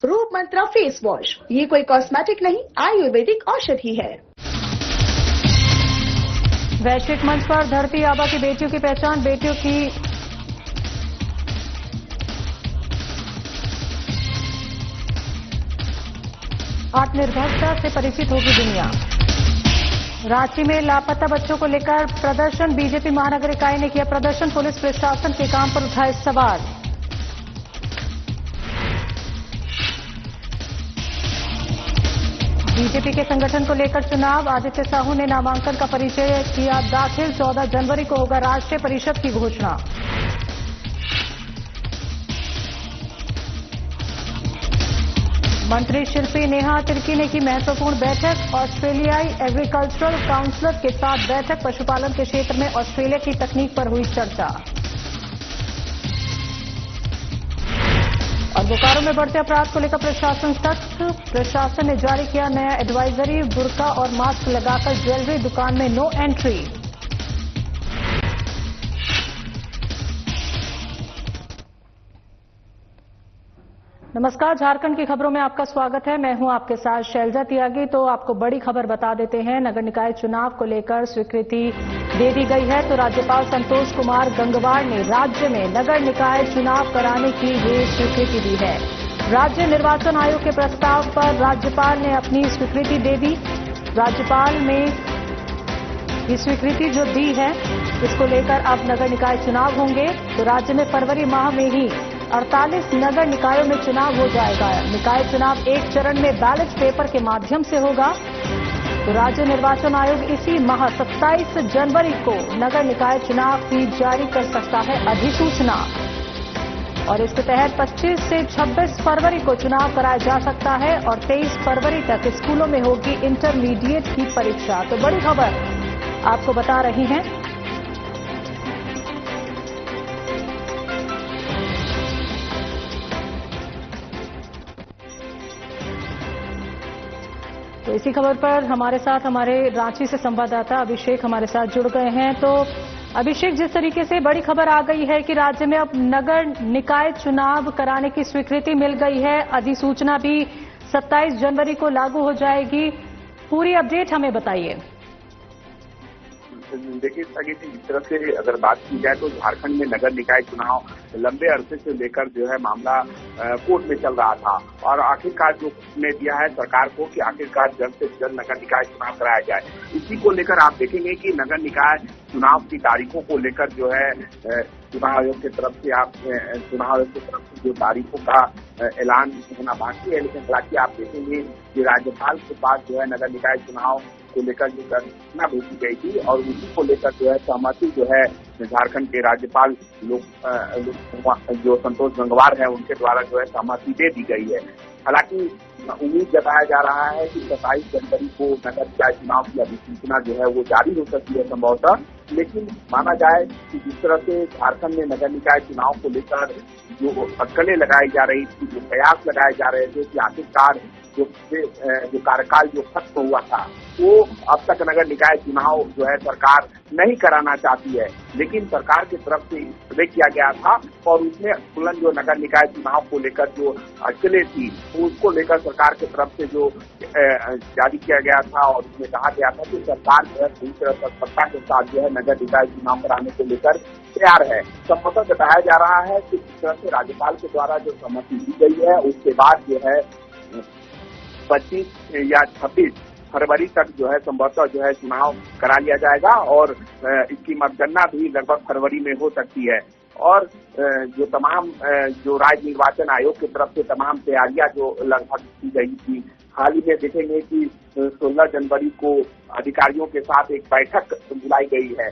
रूप मंत्रा face wash, ये कोई कॉस्मेटिक नहीं, आयुर्वेदिक औषधि है। वैश्विक मंच पर धरती आबा की बेटियों की पहचान, बेटियों की आत्मनिर्भरता से परिचित होगी दुनिया। रांची में लापता बच्चों को लेकर प्रदर्शन, बीजेपी महानगर इकाई ने किया प्रदर्शन, पुलिस प्रशासन के काम पर उठाए सवाल। बीजेपी के संगठन को लेकर चुनाव, आदित्य साहू ने नामांकन का परिचय किया दाखिल, 14 जनवरी को होगा राष्ट्रीय परिषद की घोषणा। मंत्री शिल्पी नेहा तिर्की ने की महत्वपूर्ण बैठक, ऑस्ट्रेलियाई एग्रीकल्चरल काउंसिलर के साथ बैठक, पशुपालन के क्षेत्र में ऑस्ट्रेलिया की तकनीक पर हुई चर्चा। और बोकारो में बढ़ते अपराध को लेकर प्रशासन सख्त, प्रशासन ने जारी किया नया एडवाइजरी, बुर्का और मास्क लगाकर ज्वेलरी दुकान में नो एंट्री। नमस्कार, झारखंड की खबरों में आपका स्वागत है। मैं हूं आपके साथ शैलजा त्यागी। तो आपको बड़ी खबर बता देते हैं, नगर निकाय चुनाव को लेकर स्वीकृति दे दी गई है। तो राज्यपाल संतोष कुमार गंगवार ने राज्य में नगर निकाय चुनाव कराने की ये स्वीकृति दी है। राज्य निर्वाचन आयोग के प्रस्ताव पर राज्यपाल ने अपनी स्वीकृति दे दी। राज्यपाल ने ये स्वीकृति जो दी है, इसको लेकर अब नगर निकाय चुनाव होंगे। तो राज्य में फरवरी माह में ही 48 नगर निकायों में चुनाव हो जाएगा। निकाय चुनाव एक चरण में बैलेट पेपर के माध्यम से होगा। तो राज्य निर्वाचन आयोग इसी माह 27 जनवरी को नगर निकाय चुनाव की जारी कर सकता है अधिसूचना, और इसके तहत 25 से 26 फरवरी को चुनाव कराया जा सकता है और 23 फरवरी तक स्कूलों में होगी इंटरमीडिएट की परीक्षा। तो बड़ी खबर आपको बता रही हैं। तो इसी खबर पर हमारे साथ हमारे रांची से संवाददाता अभिषेक हमारे साथ जुड़ गए हैं। तो अभिषेक, जिस तरीके से बड़ी खबर आ गई है कि राज्य में अब नगर निकाय चुनाव कराने की स्वीकृति मिल गई है, अधिसूचना भी 27 जनवरी को लागू हो जाएगी, पूरी अपडेट हमें बताइए। देखिए जिस तरह से अगर बात की जाए तो झारखंड में नगर निकाय चुनाव लंबे अरसे से लेकर जो है मामला कोर्ट में चल रहा था, और आखिरकार जो ने दिया है सरकार को कि आखिरकार जल्द से जल्द नगर निकाय चुनाव कराया जाए। इसी को लेकर आप देखेंगे कि नगर निकाय चुनाव की तारीखों को लेकर जो है चुनाव आयोग की तरफ से जो तारीखों का ऐलान होना बाकी है, लेकिन हालांकि आप देखेंगे कि राज्यपाल के पास जो है नगर निकाय चुनाव को लेकर जो सूचना भेजी गई थी, और उसी को लेकर जो है सहमति जो है झारखंड के राज्यपाल जो संतोष गंगवार है उनके द्वारा जो है सहमति दे दी गई है। हालांकि उम्मीद जताया जा रहा है कि 27 जनवरी को नगर निकाय चुनाव की अधिसूचना जो है वो जारी हो सकती है संभवतः, लेकिन माना जाए कि जिस तरह से झारखंड में नगर निकाय चुनाव को लेकर जो अटकलें लगाई जा रही थी, जो प्रयास लगाए जा रहे थे कि आखिरकार जो कार्यकाल जो खत्म हुआ था वो अब तक नगर निकाय चुनाव जो है सरकार नहीं कराना चाहती है, लेकिन सरकार की तरफ से सर्वे किया गया था और उसमें तुरंत जो नगर निकाय चुनाव को लेकर जो अटकलें थी उसको लेकर सरकार की तरफ से जो जारी किया गया था, और उसमें कहा गया था कि सरकार जो है पूरी तरह तत्परता के साथ जो है नगर निकाय चुनाव कराने को लेकर तैयार है। संभवतः बताया जा रहा है कि जिस तरह से राज्यपाल के द्वारा जो सहमति दी गई है उसके बाद जो है 25 या 26 फरवरी तक जो है संभवतः जो है चुनाव करा लिया जाएगा, और इसकी मतगणना भी लगभग फरवरी में हो सकती है। और जो तमाम जो राज्य निर्वाचन आयोग की तरफ से तमाम तैयारियां जो लगभग की गई थी, हाल ही में देखेंगे कि 16 जनवरी को अधिकारियों के साथ एक बैठक बुलाई गई है।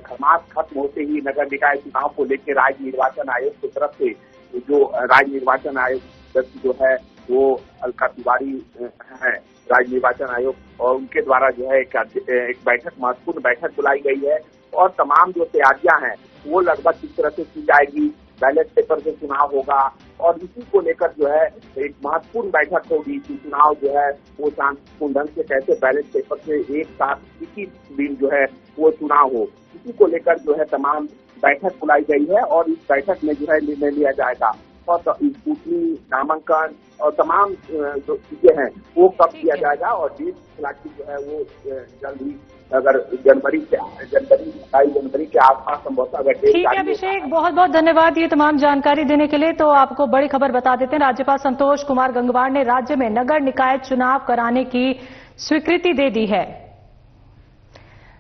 खमास खत्म होते ही नगर निकाय चुनाव को लेकर राज्य निर्वाचन आयोग की तरफ से जो राज्य निर्वाचन आयोग जो है वो अलका तिवारी है राज्य निर्वाचन आयोग, और उनके द्वारा जो है एक बैठक महत्वपूर्ण बैठक बुलाई गई है, और तमाम जो तैयारियां हैं वो लगभग किस तरह से की जाएगी, बैलेट पेपर से चुनाव होगा, और इसी को लेकर जो है एक महत्वपूर्ण बैठक होगी कि चुनाव जो है वो शांतिपूर्ण ढंग से कैसे बैलेट पेपर से एक साथ इसी दिन जो है वो चुनाव हो, इसी को लेकर जो है तमाम बैठक बुलाई गई है, और इस बैठक में जो है निर्णय लिया जाएगा। और स्कूटी, नामांकन और तमाम जो चीजें हैं वो कब किया जाएगा और डीप इलाके जो है वो जल्द ही अगर जनवरी 28 जनवरी के आसपास संभवतः अगर ठीक है अभिषेक, बहुत बहुत धन्यवाद ये तमाम जानकारी देने के लिए। तो आपको बड़ी खबर बता देते हैं, राज्यपाल संतोष कुमार गंगवार ने राज्य में नगर निकाय चुनाव कराने की स्वीकृति दे दी है।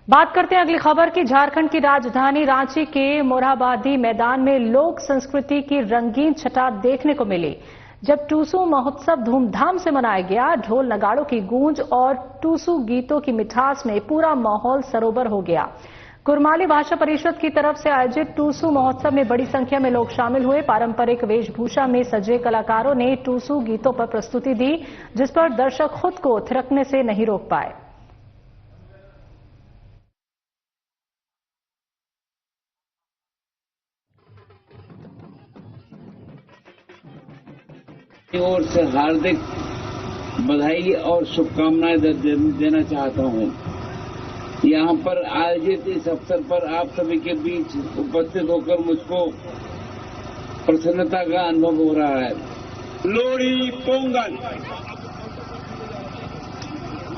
बात करते हैं अगली खबर की। झारखंड की राजधानी रांची के मोरहाबादी मैदान में लोक संस्कृति की रंगीन छटा देखने को मिली। जब टूसू महोत्सव धूमधाम से मनाया गया, ढोल नगाड़ों की गूंज और टूसू गीतों की मिठास में पूरा माहौल सरोवर हो गया। कुरमाली भाषा परिषद की तरफ से आयोजित टूसू महोत्सव में बड़ी संख्या में लोग शामिल हुए। पारंपरिक वेशभूषा में सजे कलाकारों ने टूसू गीतों पर प्रस्तुति दी, जिस पर दर्शक खुद को थिरकने से नहीं रोक पाए। ओर से हार्दिक बधाई और शुभकामनाएं देना चाहता हूं। यहां पर आयोजित इस अवसर पर आप सभी के बीच उपस्थित होकर मुझको प्रसन्नता का अनुभव हो रहा है। लोहड़ी, पोंगल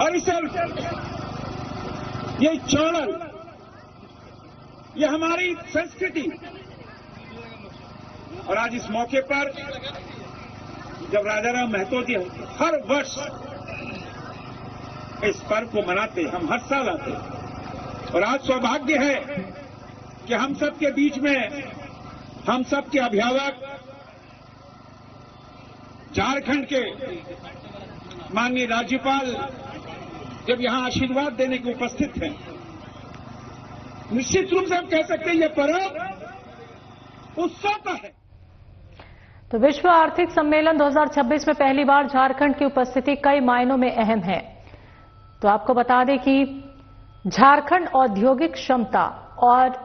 और इस ये चौड़ल, ये हमारी संस्कृति। और आज इस मौके पर जब राजा राम महतो जी हर वर्ष इस पर्व को मनाते, हम हर साल आते, और आज सौभाग्य है कि हम सब के बीच में हम सब के अभिभावक झारखंड के माननीय राज्यपाल जब यहां आशीर्वाद देने के उपस्थित हैं, निश्चित रूप से हम कह सकते हैं यह पर्व उत्सव का है। तो विश्व आर्थिक सम्मेलन 2026 में पहली बार झारखंड की उपस्थिति कई मायनों में अहम है। तो आपको बता दें कि झारखंड औद्योगिक क्षमता और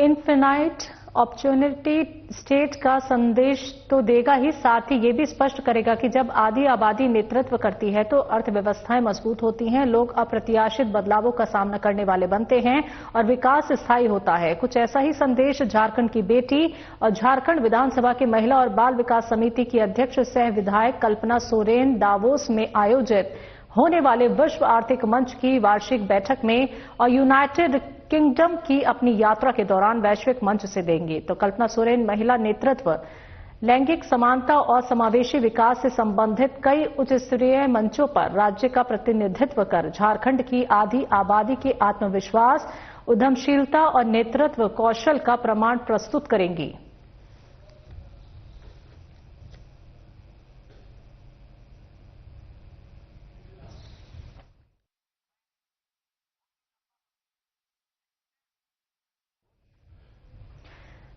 इन्फिनाइट अपॉर्चुनिटी स्टेट का संदेश तो देगा ही, साथ ही ये भी स्पष्ट करेगा कि जब आधी आबादी नेतृत्व करती है तो अर्थव्यवस्थाएं मजबूत होती हैं, लोग अप्रत्याशित बदलावों का सामना करने वाले बनते हैं और विकास स्थायी होता है। कुछ ऐसा ही संदेश झारखंड की बेटी और झारखंड विधानसभा की महिला और बाल विकास समिति की अध्यक्ष सह विधायक कल्पना सोरेन दावोस में आयोजित होने वाले विश्व आर्थिक मंच की वार्षिक बैठक में और यूनाइटेड किंगडम की अपनी यात्रा के दौरान वैश्विक मंच से देंगी। तो कल्पना सोरेन महिला नेतृत्व, लैंगिक समानता और समावेशी विकास से संबंधित कई उच्च स्तरीय मंचों पर राज्य का प्रतिनिधित्व कर झारखंड की आधी आबादी के आत्मविश्वास, उद्यमशीलता और नेतृत्व कौशल का प्रमाण प्रस्तुत करेंगी।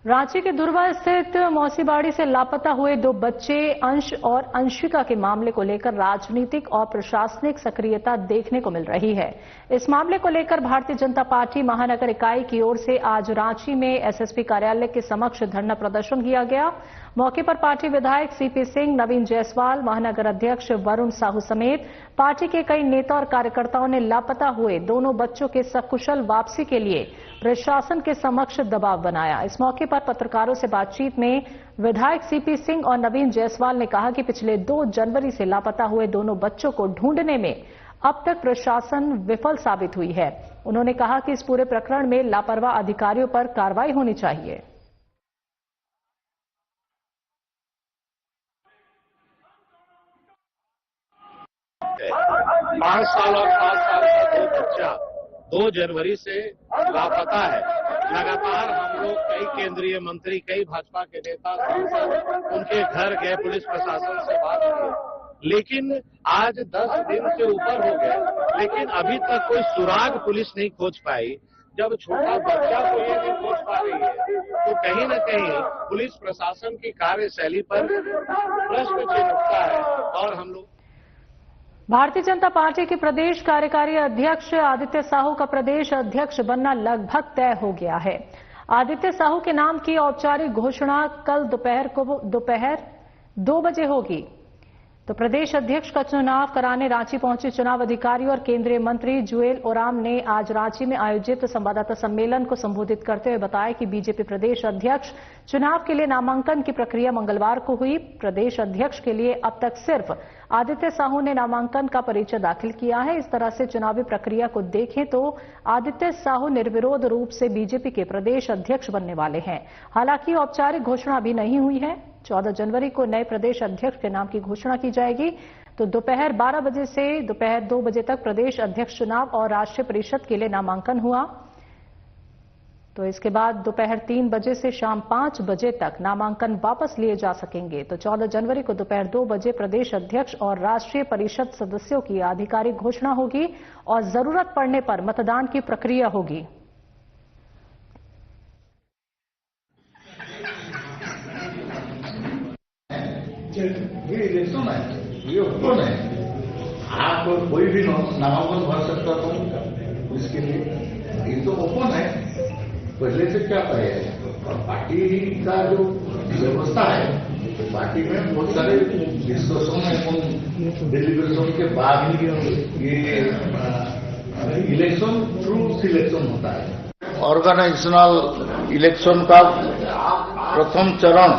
रांची के दुर्वा स्थित मौसीबाड़ी से लापता हुए 2 बच्चे अंश और अंशिका के मामले को लेकर राजनीतिक और प्रशासनिक सक्रियता देखने को मिल रही है। इस मामले को लेकर भारतीय जनता पार्टी महानगर इकाई की ओर से आज रांची में एसएसपी कार्यालय के समक्ष धरना प्रदर्शन किया गया। मौके पर पार्टी विधायक सीपी सिंह, नवीन जायसवाल, महानगर अध्यक्ष वरुण साहू समेत पार्टी के कई नेता और कार्यकर्ताओं ने लापता हुए दोनों बच्चों के सकुशल वापसी के लिए प्रशासन के समक्ष दबाव बनाया। इस मौके पर पत्रकारों से बातचीत में विधायक सीपी सिंह और नवीन जायसवाल ने कहा कि पिछले 2 जनवरी से लापता हुए दोनों बच्चों को ढूंढने में अब तक प्रशासन विफल साबित हुई है। उन्होंने कहा कि इस पूरे प्रकरण में लापरवाह अधिकारियों पर कार्रवाई होनी चाहिए। 5 साल और 7 साल का 2 बच्चा 2 जनवरी से लापता है। लगातार हम लोग कई केंद्रीय मंत्री, कई भाजपा के नेता, सांसद उनके घर गए, पुलिस प्रशासन से बात की, लेकिन आज 10 दिन से ऊपर हो गए, लेकिन अभी तक कोई सुराग पुलिस नहीं खोज पाई। जब छोटा बच्चा को ये नहीं खोज पा रही है तो कहीं न कहीं पुलिस प्रशासन की कार्यशैली पर प्रश्न चिन्ह उठता है। और हम लोग भारतीय जनता पार्टी के प्रदेश कार्यकारी अध्यक्ष आदित्य साहू का प्रदेश अध्यक्ष बनना लगभग तय हो गया है। आदित्य साहू के नाम की औपचारिक घोषणा कल दोपहर 2 बजे होगी। तो प्रदेश अध्यक्ष का चुनाव कराने रांची पहुंचे चुनाव अधिकारी और केंद्रीय मंत्री जुएल ओराम ने आज रांची में आयोजित संवाददाता सम्मेलन को संबोधित करते हुए बताया कि बीजेपी प्रदेश अध्यक्ष चुनाव के लिए नामांकन की प्रक्रिया मंगलवार को हुई। प्रदेश अध्यक्ष के लिए अब तक सिर्फ आदित्य साहू ने नामांकन का परिचय दाखिल किया है। इस तरह से चुनावी प्रक्रिया को देखें तो आदित्य साहू निर्विरोध रूप से बीजेपी के प्रदेश अध्यक्ष बनने वाले हैं। हालांकि औपचारिक घोषणा अभी नहीं हुई है। 14 जनवरी को नए प्रदेश अध्यक्ष के नाम की घोषणा की जाएगी। तो दोपहर 12 बजे से दोपहर 2 बजे तक प्रदेश अध्यक्ष चुनाव और राष्ट्रीय परिषद के लिए नामांकन हुआ। तो इसके बाद दोपहर 3 बजे से शाम 5 बजे तक नामांकन वापस लिए जा सकेंगे। तो 14 जनवरी को दोपहर 2 बजे प्रदेश अध्यक्ष और राष्ट्रीय परिषद सदस्यों की आधिकारिक घोषणा होगी और जरूरत पड़ने पर मतदान की प्रक्रिया होगी। ये इलेक्शन है, ये ओपन है, आप कोई भी नामांकन भर सकता था इसके लिए। ये तो ओपन है, पहले से क्या कहे। और पार्टी का जो व्यवस्था है, तो पार्टी में बहुत सारे डिस्कशन एवं डिलीब्रेशन के बाद ये इलेक्शन थ्रू सिलेक्शन होता है। ऑर्गेनाइजेशनल इलेक्शन का प्रथम चरण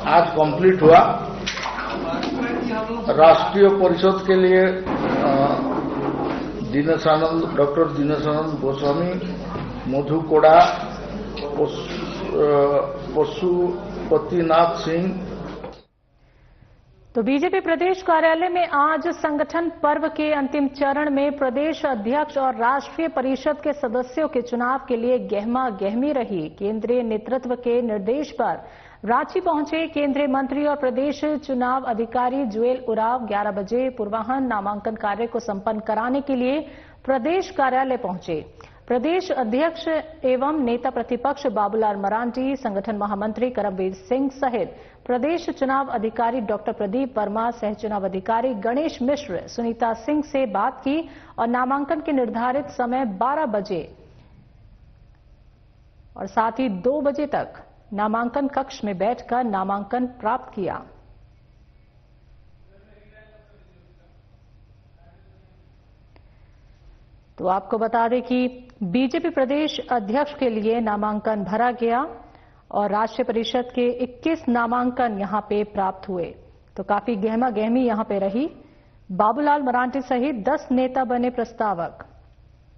आज कंप्लीट हुआ। राष्ट्रीय परिषद के लिए डॉक्टर दिनेशानंद गोस्वामी, मधु कोड़ा, पशुपतिनाथ सिंह। तो बीजेपी प्रदेश कार्यालय में आज संगठन पर्व के अंतिम चरण में प्रदेश अध्यक्ष और राष्ट्रीय परिषद के सदस्यों के चुनाव के लिए गहमा गहमी रही। केंद्रीय नेतृत्व के निर्देश पर रांची पहुंचे केंद्रीय मंत्री और प्रदेश चुनाव अधिकारी जुएल ओराम 11 बजे पूर्वाह्न नामांकन कार्य को संपन्न कराने के लिए प्रदेश कार्यालय पहुंचे। प्रदेश अध्यक्ष एवं नेता प्रतिपक्ष बाबूलाल मरांडी, संगठन महामंत्री करमवीर सिंह सहित प्रदेश चुनाव अधिकारी डॉक्टर प्रदीप वर्मा, सह चुनाव अधिकारी गणेश मिश्र, सुनीता सिंह से बात की और नामांकन के निर्धारित समय 12 बजे और साथ ही 2 बजे तक नामांकन कक्ष में बैठकर नामांकन प्राप्त किया। तो आपको बता दें कि बीजेपी प्रदेश अध्यक्ष के लिए नामांकन भरा गया और राष्ट्रीय परिषद के 21 नामांकन यहां पे प्राप्त हुए। तो काफी गहमा गहमी यहां पे रही। बाबूलाल मरांडी सहित 10 नेता बने प्रस्तावक।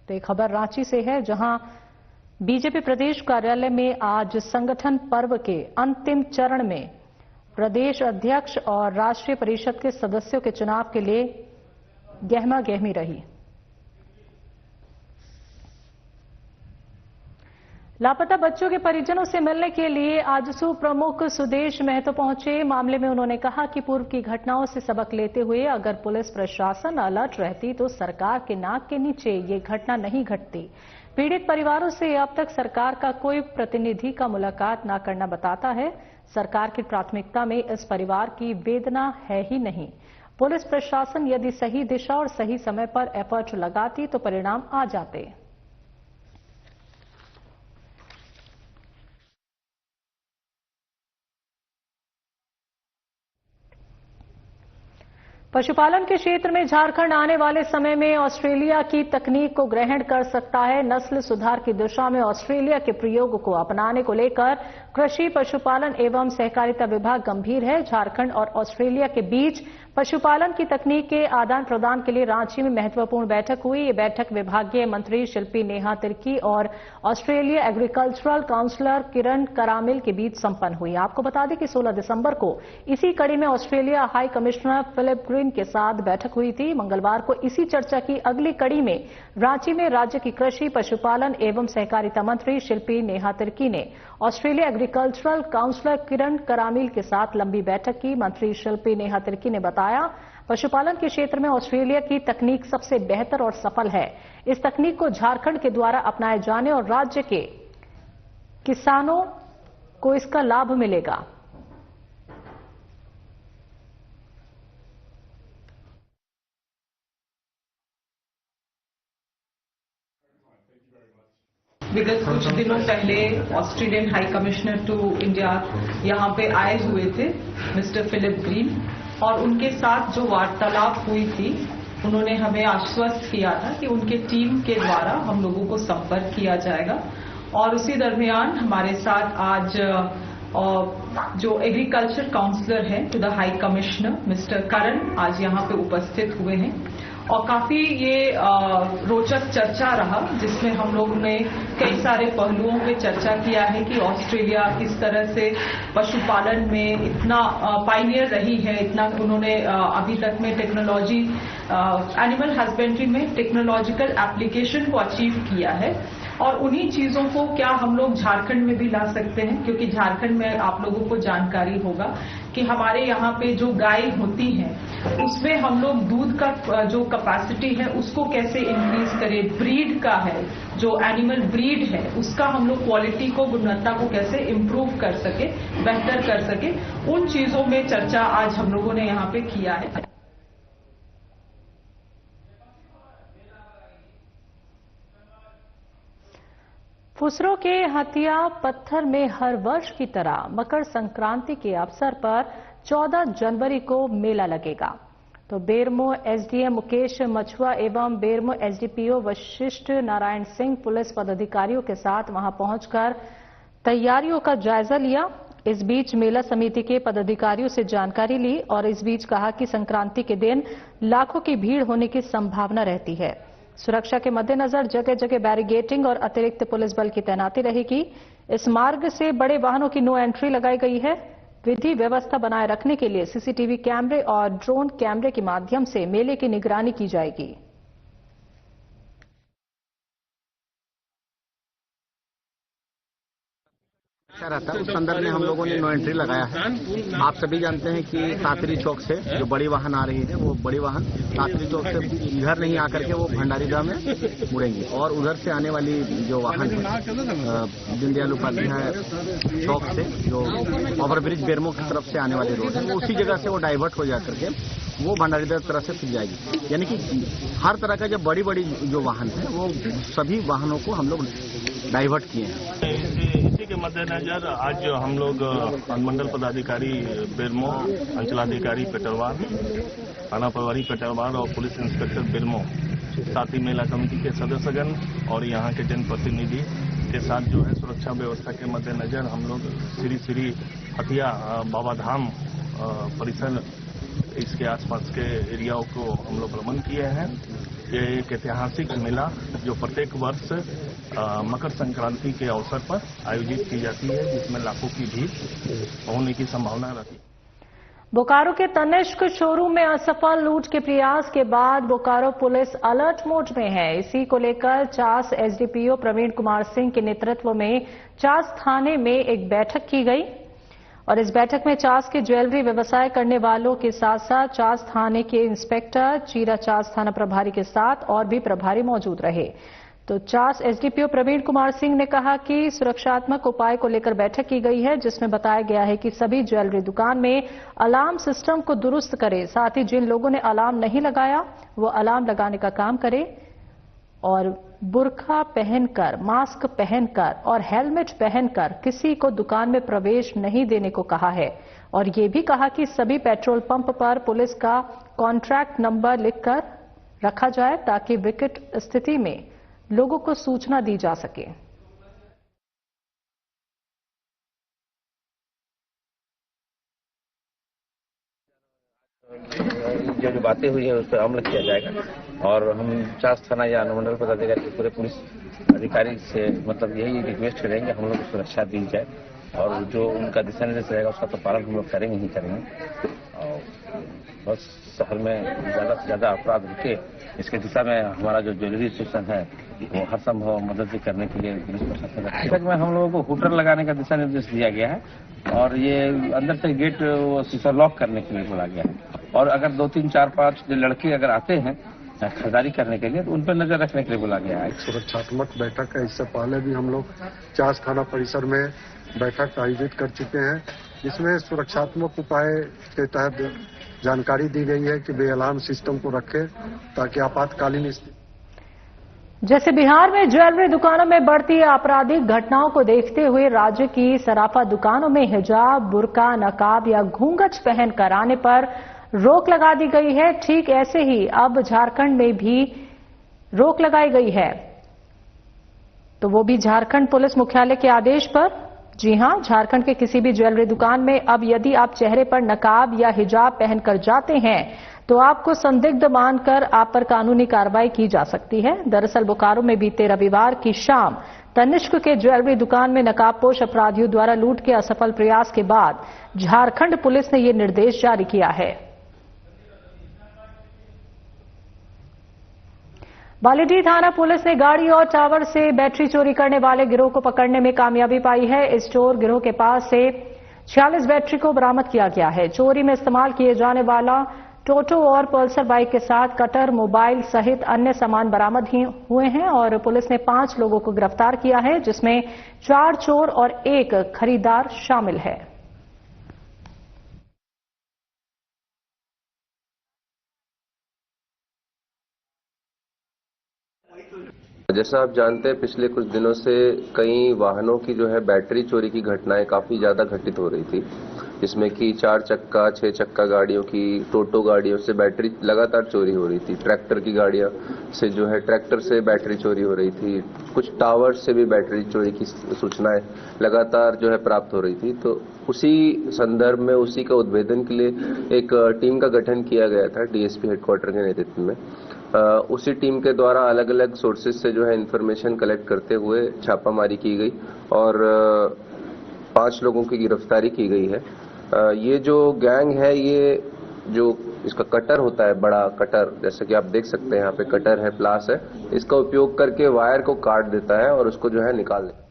तो एक खबर रांची से है, जहां बीजेपी प्रदेश कार्यालय में आज संगठन पर्व के अंतिम चरण में प्रदेश अध्यक्ष और राष्ट्रीय परिषद के सदस्यों के चुनाव के लिए गहमा गहमी रही। लापता बच्चों के परिजनों से मिलने के लिए आजसू प्रमुख सुदेश महतो पहुंचे। मामले में उन्होंने कहा कि पूर्व की घटनाओं से सबक लेते हुए अगर पुलिस प्रशासन अलर्ट रहती तो सरकार के नाक के नीचे ये घटना नहीं घटती। पीड़ित परिवारों से अब तक सरकार का कोई प्रतिनिधि का मुलाकात न करना बताता है सरकार की प्राथमिकता में इस परिवार की वेदना है ही नहीं। पुलिस प्रशासन यदि सही दिशा और सही समय पर एफर्ट लगाती तो परिणाम आ जाते। पशुपालन के क्षेत्र में झारखंड आने वाले समय में ऑस्ट्रेलिया की तकनीक को ग्रहण कर सकता है। नस्ल सुधार की दिशा में ऑस्ट्रेलिया के प्रयोग को अपनाने को लेकर कृषि, पशुपालन एवं सहकारिता विभाग गंभीर है। झारखंड और ऑस्ट्रेलिया के बीच पशुपालन की तकनीक के आदान प्रदान के लिए रांची में महत्वपूर्ण बैठक हुई। ये बैठक विभागीय मंत्री शिल्पी नेहा तिर्की और ऑस्ट्रेलिया एग्रीकल्चरल काउंसलर किरण करामिल के बीच संपन्न हुई। आपको बता दें कि 16 दिसंबर को इसी कड़ी में Australia high commissioner Philip Green के साथ बैठक हुई थी। मंगलवार को इसी चर्चा की अगली कड़ी में रांची में राज्य की कृषि, पशुपालन एवं सहकारिता मंत्री शिल्पी नेहा तिर्की ने ऑस्ट्रेलिया एग्रीकल्चरल काउंसलर किरण करामिल के साथ लंबी बैठक की। मंत्री शिल्पी नेहा तिर्की ने बताया, पशुपालन के क्षेत्र में ऑस्ट्रेलिया की तकनीक सबसे बेहतर और सफल है। इस तकनीक को झारखंड के द्वारा अपनाए जाने और राज्य के किसानों को इसका लाभ मिलेगा। विगत कुछ दिनों पहले Australian high commissioner to India यहाँ पे आए हुए थे, मिस्टर फिलिप ग्रीन, और उनके साथ जो वार्तालाप हुई थी, उन्होंने हमें आश्वस्त किया था कि उनके टीम के द्वारा हम लोगों को संपर्क किया जाएगा। और उसी दरमियान हमारे साथ आज जो एग्रीकल्चर काउंसलर है to the high commissioner mister Karan आज यहाँ पे उपस्थित हुए हैं, और काफी ये रोचक चर्चा रहा, जिसमें हम लोगों ने कई सारे पहलुओं पे चर्चा किया है कि ऑस्ट्रेलिया किस तरह से पशुपालन में इतना पायनियर रही है, इतना उन्होंने अभी तक में टेक्नोलॉजी एनिमल हस्बेंड्री में टेक्नोलॉजिकल एप्लीकेशन को अचीव किया है, और उन्हीं चीजों को क्या हम लोग झारखंड में भी ला सकते हैं, क्योंकि झारखंड में आप लोगों को जानकारी होगा कि हमारे यहाँ पे जो गाय होती हैं उसमें हम लोग दूध का जो कैपेसिटी है उसको कैसे इंक्रीज करें, ब्रीड का है जो एनिमल ब्रीड है उसका हम लोग क्वालिटी को, गुणवत्ता को कैसे इम्प्रूव कर सके, बेहतर कर सके, उन चीजों में चर्चा आज हम लोगों ने यहाँ पे किया है। फुसरों के हथिया पत्थर में हर वर्ष की तरह मकर संक्रांति के अवसर पर 14 जनवरी को मेला लगेगा। तो बेरमो एसडीएम मुकेश मछुआ एवं बेरमो एसडीपीओ वशिष्ठ नारायण सिंह पुलिस पदाधिकारियों के साथ वहां पहुंचकर तैयारियों का जायजा लिया। इस बीच मेला समिति के पदाधिकारियों से जानकारी ली और इस बीच कहा कि संक्रांति के दिन लाखों की भीड़ होने की संभावना रहती है। सुरक्षा के मद्देनजर जगह जगह बैरिगेटिंग और अतिरिक्त पुलिस बल की तैनाती रहेगी। इस मार्ग से बड़े वाहनों की नो एंट्री लगाई गई है। विधि व्यवस्था बनाए रखने के लिए सीसीटीवी कैमरे और ड्रोन कैमरे के माध्यम से मेले की निगरानी की जाएगी। रहता है उस संदर्भ में हम लोगों ने नो एंट्री लगाया है। आप सभी जानते हैं कि सातरी चौक से जो बड़ी वाहन आ रही है वो बड़ी वाहन सातरी चौक से इधर नहीं आकर के वो भंडारीदह में मुड़ेंगी, और उधर से आने वाली जो वाहन है दीनदयाल उपाध्याय चौक से जो ओवरब्रिज बेरमो की तरफ से आने वाली रोड है वो उसी जगह से वो डाइवर्ट हो जा करके वो भंडारीदह तरफ से फिर जाएगी। यानी कि हर तरह का जब बड़ी बड़ी जो वाहन है वो सभी वाहनों को हम लोग डाइवर्ट किए हैं। इसी के मद्देनजर आज हम लोग अनुमंडल पदाधिकारी बेरमो, अंचलाधिकारी पेटरवार, थाना प्रभारी पेटरवार और पुलिस इंस्पेक्टर बेरमो, साथ ही मेला कमेटी के सदस्यगण और यहाँ के जनप्रतिनिधि के साथ जो है सुरक्षा व्यवस्था के मद्देनजर हम लोग श्री हथिया बाबा धाम परिसर इसके आसपास के एरियाओं को हम लोग भ्रमण किए हैं। ये एक ऐतिहासिक मेला जो प्रत्येक वर्ष मकर संक्रांति के अवसर पर आयोजित की जाती है, जिसमें लाखों की भीड़ होने की संभावना रहती है। बोकारो के तनिष्क शोरूम में असफल लूट के प्रयास के बाद बोकारो पुलिस अलर्ट मोड में है। इसी को लेकर चास एसडीपीओ प्रवीण कुमार सिंह के नेतृत्व में चास थाने में एक बैठक की गई और इस बैठक में चास के ज्वेलरी व्यवसाय करने वालों के साथ साथ चास थाने के इंस्पेक्टर, चीरा चास थाना प्रभारी के साथ और भी प्रभारी मौजूद रहे। तो चास एसडीपीओ प्रवीण कुमार सिंह ने कहा कि सुरक्षात्मक उपाय को लेकर बैठक की गई है, जिसमें बताया गया है कि सभी ज्वेलरी दुकान में अलार्म सिस्टम को दुरुस्त करें, साथ ही जिन लोगों ने अलार्म नहीं लगाया वो अलार्म लगाने का काम करें और बुर्का पहनकर, मास्क पहनकर और हेलमेट पहनकर किसी को दुकान में प्रवेश नहीं देने को कहा है। और ये भी कहा कि सभी पेट्रोल पंप पर पुलिस का कॉन्ट्रैक्ट नंबर लिखकर रखा जाए ताकि विकट स्थिति में लोगों को सूचना दी जा सके। जो बातें हुई है उस पर अमल किया जाएगा और हम चास थाना या अनुमंडल पदाधिकारी के पूरे पुलिस अधिकारी से मतलब यही रिक्वेस्ट करेंगे हम लोग सुरक्षा दी जाए और जो उनका दिशा निर्देश रहेगा उसका तो पालन हम लोग करेंगे ही करेंगे। और बस शहर में ज्यादा से ज्यादा अपराध रुके इसके दिशा में हमारा जो ज्वेलरी स्टेशन है वो हर संभव मदद करने के लिए पुलिस प्रशासन में हम लोगों को हुटर लगाने का दिशा निर्देश दिया गया है और ये अंदर से गेट शीशा लॉक करने के लिए बोला गया है। और अगर 2, 3, 4, 5 लड़के अगर आते हैं खरीदारी करने के लिए तो उन पर नजर रखने के लिए बोला गया है। सुरक्षात्मक बैठक है, इससे पहले भी हम लोग चास थाना परिसर में बैठक आयोजित कर चुके हैं, जिसमें सुरक्षात्मक उपाय के तहत जानकारी दी गई है कि वे अलार्म सिस्टम को रखें ताकि आपातकालीन स्थिति। जैसे बिहार में ज्वेलरी दुकानों में बढ़ती आपराधिक घटनाओं को देखते हुए राज्य की सराफा दुकानों में हिजाब, बुर्का, नकाब या घूंघट पहनकर आने पर रोक लगा दी गई है। ठीक ऐसे ही अब झारखंड में भी रोक लगाई गई है, तो वो भी झारखंड पुलिस मुख्यालय के आदेश पर। जी हां, झारखंड के किसी भी ज्वेलरी दुकान में अब यदि आप चेहरे पर नकाब या हिजाब पहनकर जाते हैं तो आपको संदिग्ध मानकर आप पर कानूनी कार्रवाई की जा सकती है। दरअसल बोकारो में बीते रविवार की शाम तनिष्क के ज्वेलरी दुकान में नकाबपोश अपराधियों द्वारा लूट के असफल प्रयास के बाद झारखंड पुलिस ने ये निर्देश जारी किया है। बालीडीह थाना पुलिस ने गाड़ी और टावर से बैटरी चोरी करने वाले गिरोह को पकड़ने में कामयाबी पाई है। इस चोर गिरोह के पास से 46 बैटरी को बरामद किया गया है। चोरी में इस्तेमाल किए जाने वाला टोटो और पल्सर बाइक के साथ कटर, मोबाइल सहित अन्य सामान बरामद हुए हैं और पुलिस ने 5 लोगों को गिरफ्तार किया है, जिसमें 4 चोर और 1 खरीदार शामिल है। जैसा आप जानते हैं, पिछले कुछ दिनों से कई वाहनों की जो है बैटरी चोरी की घटनाएं काफी ज्यादा घटित हो रही थी, जिसमें कि 4 चक्का 6 चक्का गाड़ियों की, टोटो गाड़ियों से बैटरी लगातार चोरी हो रही थी। ट्रैक्टर की गाड़ियां से जो है ट्रैक्टर से बैटरी चोरी हो रही थी। कुछ टावर से भी बैटरी चोरी की सूचनाएं लगातार जो है प्राप्त हो रही थी। तो उसी संदर्भ में उसी का उद्भेदन के लिए एक टीम का गठन किया गया था डीएसपी हेडक्वार्टर के नेतृत्व में। उसी टीम के द्वारा अलग अलग सोर्सेज से जो है इंफॉर्मेशन कलेक्ट करते हुए छापामारी की गई और 5 लोगों की गिरफ्तारी की गई है। ये जो गैंग है, ये जो इसका कटर होता है, बड़ा कटर, जैसे कि आप देख सकते हैं यहाँ पे कटर है, प्लास है, इसका उपयोग करके वायर को काट देता है और उसको जो है निकाल देता है।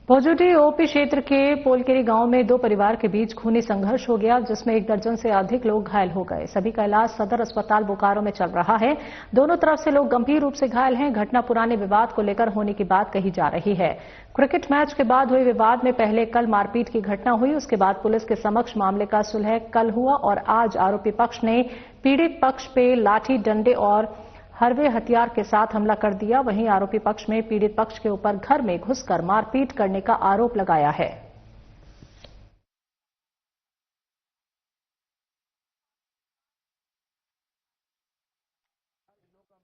भोजुडी ओपी क्षेत्र के पोलकेरी गांव में 2 परिवार के बीच खूनी संघर्ष हो गया, जिसमें 1 दर्जन से अधिक लोग घायल हो गए। सभी का इलाज सदर अस्पताल बोकारो में चल रहा है। दोनों तरफ से लोग गंभीर रूप से घायल हैं। घटना पुराने विवाद को लेकर होने की बात कही जा रही है। क्रिकेट मैच के बाद हुए विवाद में पहले कल मारपीट की घटना हुई, उसके बाद पुलिस के समक्ष मामले का सुलह कल हुआ और आज आरोपी पक्ष ने पीड़ित पक्ष पे लाठी, डंडे और हरवे हथियार के साथ हमला कर दिया। वहीं आरोपी पक्ष में पीड़ित पक्ष के ऊपर घर में घुसकर मारपीट करने का आरोप लगाया है।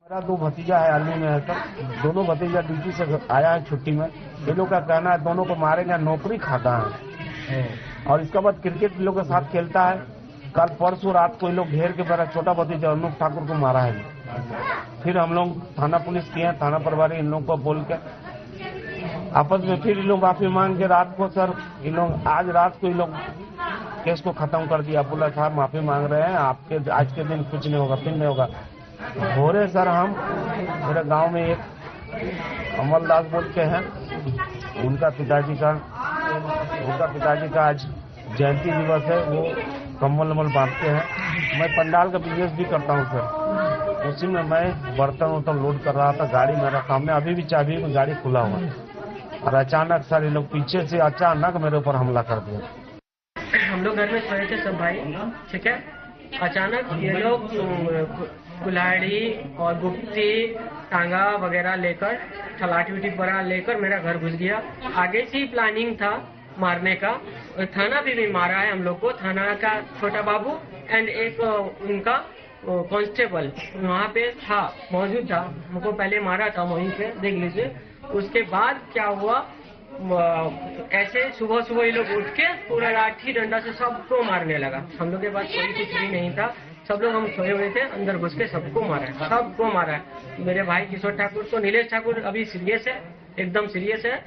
मेरा 2 भतीजा है, आर्मी में है सर। दोनों भतीजा ड्यूटी से आया है छुट्टी में। ये लोग का कहना है दोनों को मारेंगे, नौकरी खाता है और इसके बाद क्रिकेट लोग के साथ खेलता है। कल परसों रात को ये लोग घेर के मेरा छोटा भतीजा अनूप ठाकुर को मारा है। फिर हम लोग थाना पुलिस किए, थाना प्रभारी इन लोग को बोल के आपस में फिर ये लोग माफी मांग के रात को सर इन लोग आज रात को ये लोग केस को खत्म कर दिया। बोला साहब माफी मांग रहे हैं, आपके आज के दिन कुछ नहीं होगा, फिर नहीं होगा। हो रहे सर हम मेरे गांव में एक अमलदास बोल के हैं, उनका पिताजी का आज जयंती दिवस है। वो कम्बल बांधते हैं। मैं पंडाल का बिजनेस भी करता हूँ सर। उसी में मैं बर्तन वर्तन लोड कर रहा था, गाड़ी मेरा सामने अभी भी चाबी में गाड़ी खुला हुआ और अचानक सर ये लोग पीछे से अचानक मेरे ऊपर हमला कर दिया। हम लोग घर में सोए थे सब भाई, ठीक है। अचानक ये लोग कुल्हाड़ी और गुप्ती, टांगा वगैरह लेकर, ठलाटी उटी वगैरह लेकर मेरा घर घुस गया। आगे से ही प्लानिंग था मारने का। और थाना भी मारा है हम लोग को। थाना का छोटा बाबू एंड एक उनका कांस्टेबल वहाँ पे था, मौजूद था। हमको पहले मारा था वहीं पे, देख लीजिए। उसके बाद क्या हुआ, ऐसे सुबह सुबह ये लोग उठ के पूरा लाठी डंडा से सबको मारने लगा। हम लोग के पास कोई कुछ भी नहीं था, सब लोग हम सोए हुए थे, अंदर घुस के सबको मारा है। मेरे भाई किशोर ठाकुर को, नीलेश ठाकुर अभी सीरियस है, एकदम सीरियस है।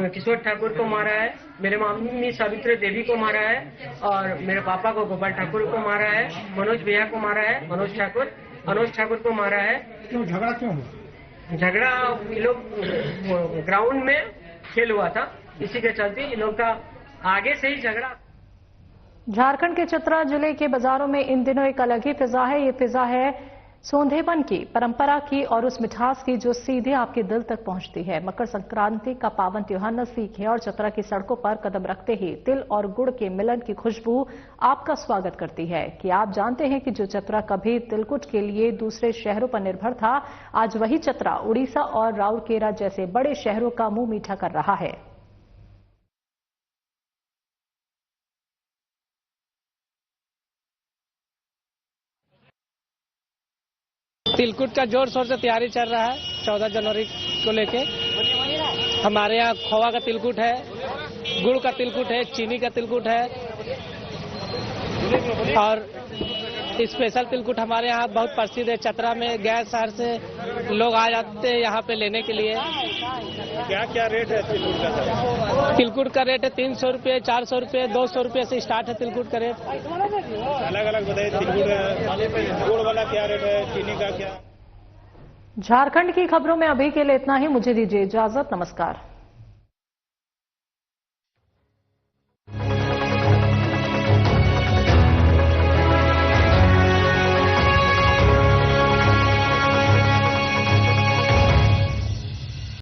किशोर ठाकुर को मारा है, मेरे मम्मी सावित्री देवी को मारा है और मेरे पापा को गोपाल ठाकुर को मारा है, मनोज भैया को मारा है, मनोज ठाकुर को मारा है। क्यों झगड़ा क्यों हुआ? झगड़ा ये लोग ग्राउंड में खेल हुआ था, इसी के चलते ये लोग का आगे से ही झगड़ा। झारखंड के चतरा जिले के बाजारों में इन दिनों एक अलग ही फिजा है। ये फिजा है सोंधेपन की, परंपरा की और उस मिठास की जो सीधे आपके दिल तक पहुंचती है। मकर संक्रांति का पावन त्योहार नजदीक है और चतरा की सड़कों पर कदम रखते ही तिल और गुड़ के मिलन की खुशबू आपका स्वागत करती है। कि आप जानते हैं कि जो चतरा कभी तिलकुट के लिए दूसरे शहरों पर निर्भर था, आज वही चतरा उड़ीसा और राउरकेला जैसे बड़े शहरों का मुंह मीठा कर रहा है। तिलकुट का जोर शोर से तैयारी चल रहा है 14 जनवरी को लेके। हमारे यहाँ खोवा का तिलकुट है, गुड़ का तिलकुट है, चीनी का तिलकुट है और स्पेशल तिलकुट हमारे यहाँ बहुत प्रसिद्ध है। चतरा में गैर शहर से लोग आ जाते हैं यहाँ पे लेने के लिए। क्या क्या रेट है तिलकुट का? तिलकुट का रेट है 300 रुपये, 400 रुपये, 200 रुपये से स्टार्ट है तिलकुट का रेट। अलग अलग बताइए, तिलकुट गुड़ वाला क्या रेट है, चीनी का क्या? झारखंड की खबरों में अभी के लिए इतना ही। मुझे दीजिए इजाजत। नमस्कार।